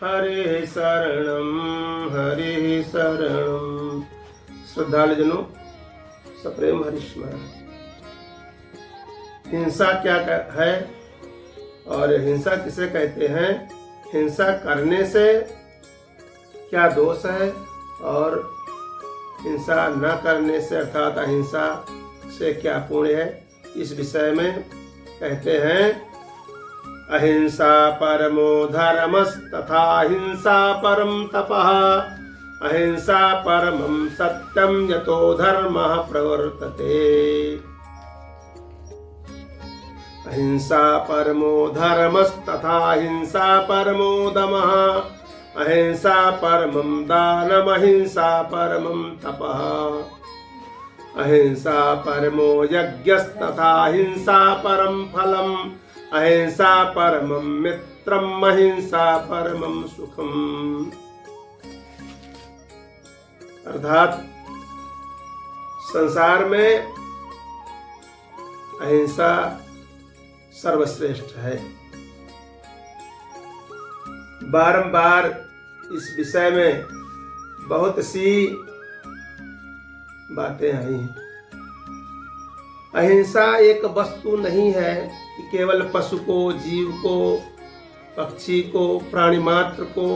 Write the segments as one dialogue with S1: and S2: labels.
S1: हरे शरणम हरे शरणम। श्रद्धालुजनों, सप्रेम हरिस्मरण। हिंसा क्या है और हिंसा किसे कहते हैं? हिंसा करने से क्या दोष है और हिंसा न करने से अर्थात अहिंसा से क्या पुण्य है, इस विषय में कहते हैं अहिंसा परमो धर्मस्तथा हिंसा परम तपः अहिंसा परमं सत्यं यतो धर्मः प्रवर्तते। अहिंसा परमो धर्मस्तथा हिंसा परमो दमः अहिंसा परमं दानम् अहिंसा परमं तपः अहिंसा परमो यज्ञस्तथा हिंसा परम फलम् अहिंसा परमं मित्रम् अहिंसा परमं सुखम्। अर्थात संसार में अहिंसा सर्वश्रेष्ठ है। बारंबार इस विषय में बहुत सी बातें आई हैं। अहिंसा एक वस्तु नहीं है कि केवल पशु को, जीव को, पक्षी को, प्राणी मात्र को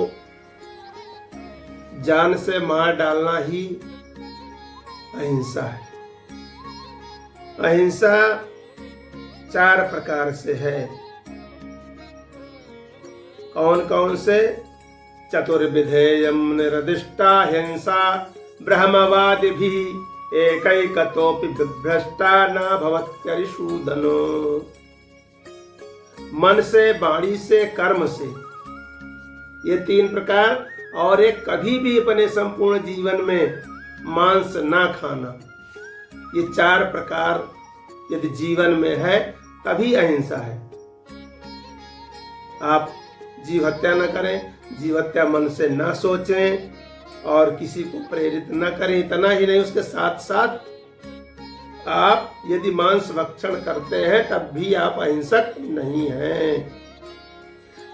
S1: जान से मार डालना ही अहिंसा है। अहिंसा 4 प्रकार से है। कौन कौन से? चतुर्विधेयम निर्दिष्टा हिंसा ब्रह्मवादिभिः एकैकतोऽपि विभ्रष्टा न भवत्यरिषूदनो। मन से, वाणी से, कर्म से, ये 3 प्रकार। और एक कभी भी अपने संपूर्ण जीवन में मांस ना खाना, ये 4 प्रकार यदि जीवन में है तभी अहिंसा है। आप जीव हत्या न करें, जीव हत्या मन से ना सोचें और किसी को प्रेरित न करें। इतना ही नहीं, उसके साथ साथ आप यदि मांस भक्षण करते हैं तब भी आप अहिंसक नहीं हैं।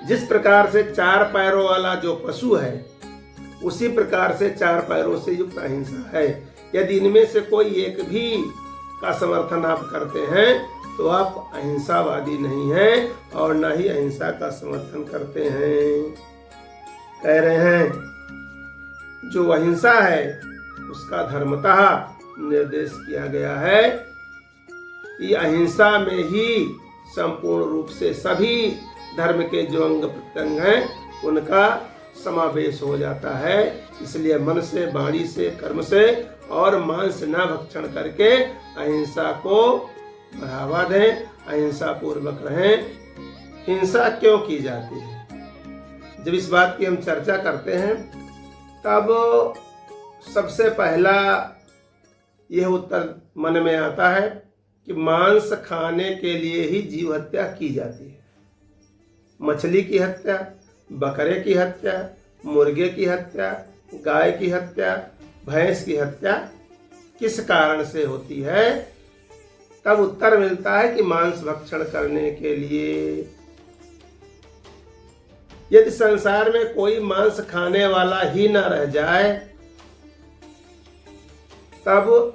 S1: जिस प्रकार से 4 पैरों वाला जो पशु है उसी प्रकार से 4 पैरों से युक्त अहिंसा है। यदि इनमें से कोई एक भी का समर्थन आप करते हैं तो आप अहिंसावादी नहीं हैं और न ही अहिंसा का समर्थन करते हैं। कह रहे हैं जो अहिंसा है उसका धर्मतः निर्देश किया गया है कि अहिंसा में ही संपूर्ण रूप से सभी धर्म के जो अंग प्रत्यंग हैं उनका समावेश हो जाता है। इसलिए मन से, वाणी से, कर्म से और मांस न भक्षण करके अहिंसा को बढ़ावा दें, अहिंसा पूर्वक रहें। हिंसा क्यों की जाती है? जब इस बात की हम चर्चा करते हैं तब सबसे पहला यह उत्तर मन में आता है कि मांस खाने के लिए ही जीव हत्या की जाती है। मछली की हत्या, बकरे की हत्या, मुर्गे की हत्या, गाय की हत्या, भैंस की हत्या किस कारण से होती है? तब उत्तर मिलता है कि मांस भक्षण करने के लिए। यदि संसार में कोई मांस खाने वाला ही न रह जाए तब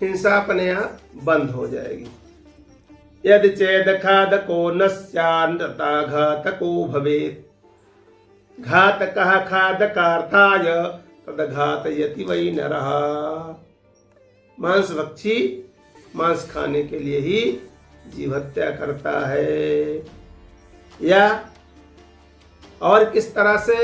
S1: हिंसा अपने आप बंद हो जाएगी। यदि चेद खादको न स्यान्नता घातको भवेत् घातकः खादकार्थाय तदघातयति वै नरः। मांस भक्षी मांस खाने के लिए ही जीव हत्या करता है। या और किस तरह से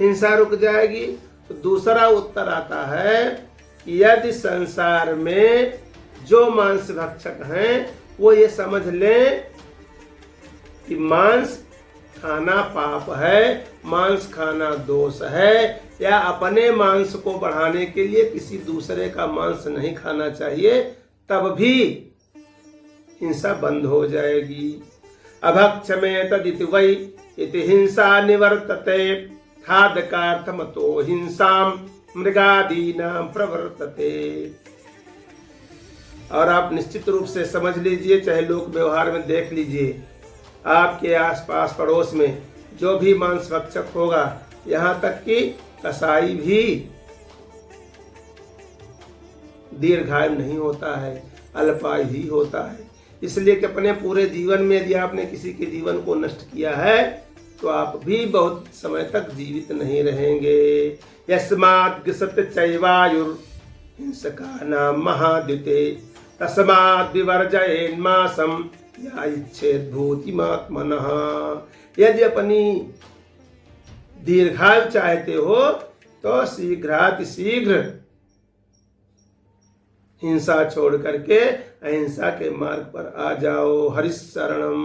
S1: हिंसा रुक जाएगी? तो दूसरा उत्तर आता है कि यदि संसार में जो मांस भक्षक हैं वो ये समझ लें कि मांस खाना पाप है, मांस खाना दोष है, या अपने मांस को बढ़ाने के लिए किसी दूसरे का मांस नहीं खाना चाहिए, तब भी हिंसा बंद हो जाएगी। अभक्षमे तदिति वै इति हिंसा निवर्तते खादकार्थमतो हिंसाम मृगादीनां प्रवर्तते। और आप निश्चित रूप से समझ लीजिए, चाहे लोक व्यवहार में देख लीजिए, आपके आसपास पड़ोस में जो भी मांस भक्षक होगा, यहाँ तक कि कसाई भी दीर्घायु नहीं होता है, अल्पायु ही होता है। इसलिए कि अपने पूरे जीवन में यदि आपने किसी के जीवन को नष्ट किया है तो आप भी बहुत समय तक जीवित नहीं रहेंगे। यस्मात् गृसत चैवायुर हिंसकानां महाद्युते तस्माद् विवर्जयेन्मासं या इच्छेद भूतिमात्मनः। यदि अपनी दीर्घायु चाहते हो तो शीघ्रातिशीघ्र हिंसा छोड़ करके अहिंसा के मार्ग पर आ जाओ। हरिशरणम।